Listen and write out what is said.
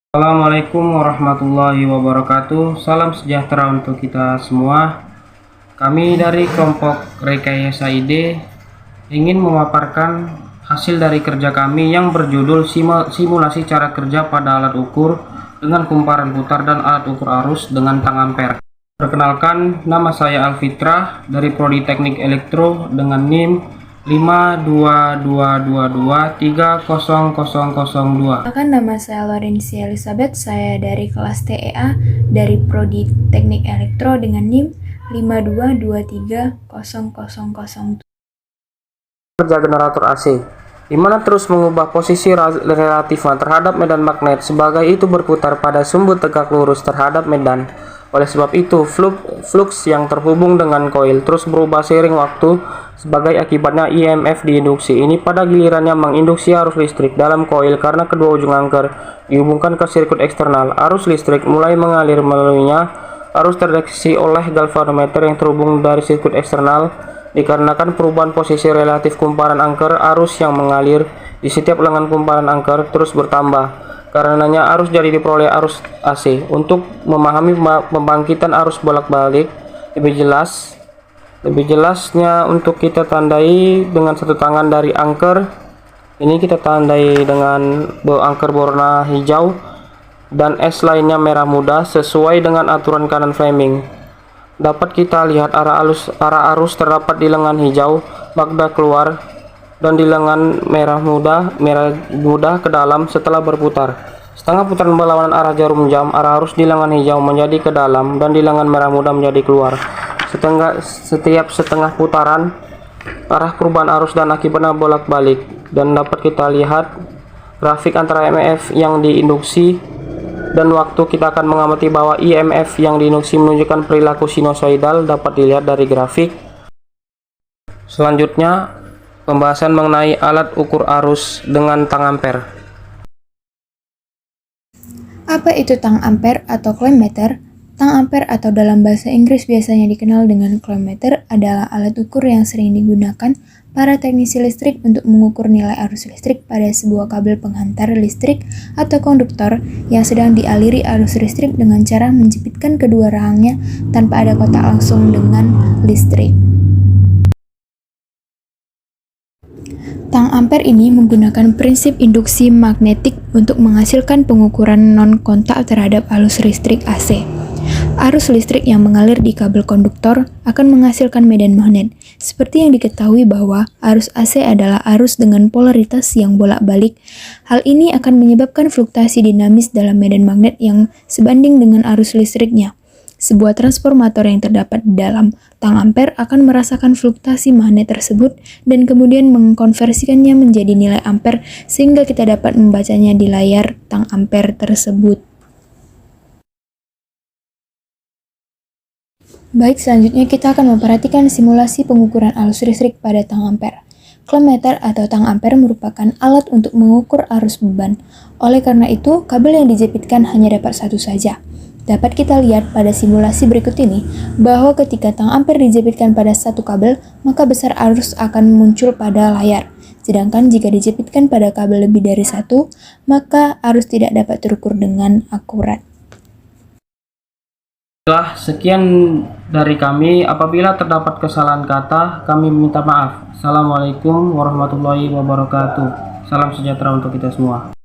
Assalamualaikum warahmatullahi wabarakatuh. Salam sejahtera untuk kita semua. Kami dari kelompok Rekayasa Ide ingin memaparkan hasil dari kerja kami yang berjudul simulasi cara kerja pada alat ukur dengan kumparan putar dan alat ukur arus dengan tang ampere. Perkenalkan, nama saya Alfitra dari Prodi Teknik Elektro dengan NIM 52222300002. Nama saya Lorencia Elizabeth, saya dari kelas TEA dari Prodi Teknik Elektro dengan NIM 522300002. Kerja generator AC, di mana terus mengubah posisi relatifnya terhadap medan magnet sebagai itu berputar pada sumbu tegak lurus terhadap medan. Oleh sebab itu, flux yang terhubung dengan koil terus berubah seiring waktu. Sebagai akibatnya, IMF diinduksi ini pada gilirannya menginduksi arus listrik dalam koil karena kedua ujung angker dihubungkan ke sirkuit eksternal. Arus listrik mulai mengalir melaluinya. Arus terdeteksi oleh galvanometer yang terhubung dari sirkuit eksternal. Dikarenakan perubahan posisi relatif kumparan angker, arus yang mengalir di setiap lengan kumparan angker terus bertambah. Karenanya arus jadi diperoleh arus AC. Untuk memahami pembangkitan arus bolak-balik lebih jelasnya untuk kita tandai dengan satu tangan dari angker. Ini kita tandai dengan angker berwarna hijau dan S lainnya merah muda sesuai dengan aturan kanan Fleming. Dapat kita lihat arah arus terdapat di lengan hijau magda keluar dan di lengan merah muda ke dalam setelah berputar. Setengah putaran berlawanan arah jarum jam, arah arus di lengan hijau menjadi ke dalam dan di lengan merah muda menjadi keluar. Setiap setengah putaran arah perubahan arus dan akibatnya bolak-balik, dan dapat kita lihat grafik antara IMF yang diinduksi dan waktu. Kita akan mengamati bahwa IMF yang diinduksi menunjukkan perilaku sinusoidal, dapat dilihat dari grafik. Selanjutnya, pembahasan mengenai alat ukur arus dengan tang ampere. Apa itu tang ampere atau clamp-meter? Tang ampere atau dalam bahasa Inggris biasanya dikenal dengan clamp-meter adalah alat ukur yang sering digunakan para teknisi listrik untuk mengukur nilai arus listrik pada sebuah kabel penghantar listrik atau konduktor yang sedang dialiri arus listrik dengan cara menjepitkan kedua rahangnya tanpa ada kontak langsung dengan listrik. Tang ampere ini menggunakan prinsip induksi magnetik untuk menghasilkan pengukuran non-kontak terhadap arus listrik AC. Arus listrik yang mengalir di kabel konduktor akan menghasilkan medan magnet. Seperti yang diketahui bahwa arus AC adalah arus dengan polaritas yang bolak-balik. Hal ini akan menyebabkan fluktuasi dinamis dalam medan magnet yang sebanding dengan arus listriknya. Sebuah transformator yang terdapat di dalam tang ampere akan merasakan fluktuasi magnet tersebut dan kemudian mengkonversikannya menjadi nilai ampere sehingga kita dapat membacanya di layar tang ampere tersebut. Baik, selanjutnya kita akan memperhatikan simulasi pengukuran arus listrik pada tang ampere. Clamp-meter atau tang ampere merupakan alat untuk mengukur arus beban. Oleh karena itu, kabel yang dijepitkan hanya dapat satu saja. Dapat kita lihat pada simulasi berikut ini bahwa ketika tang ampere dijepitkan pada satu kabel, maka besar arus akan muncul pada layar. Sedangkan jika dijepitkan pada kabel lebih dari satu, maka arus tidak dapat terukur dengan akurat. Sekian dari kami. Apabila terdapat kesalahan kata, kami minta maaf. Assalamualaikum warahmatullahi wabarakatuh. Salam sejahtera untuk kita semua.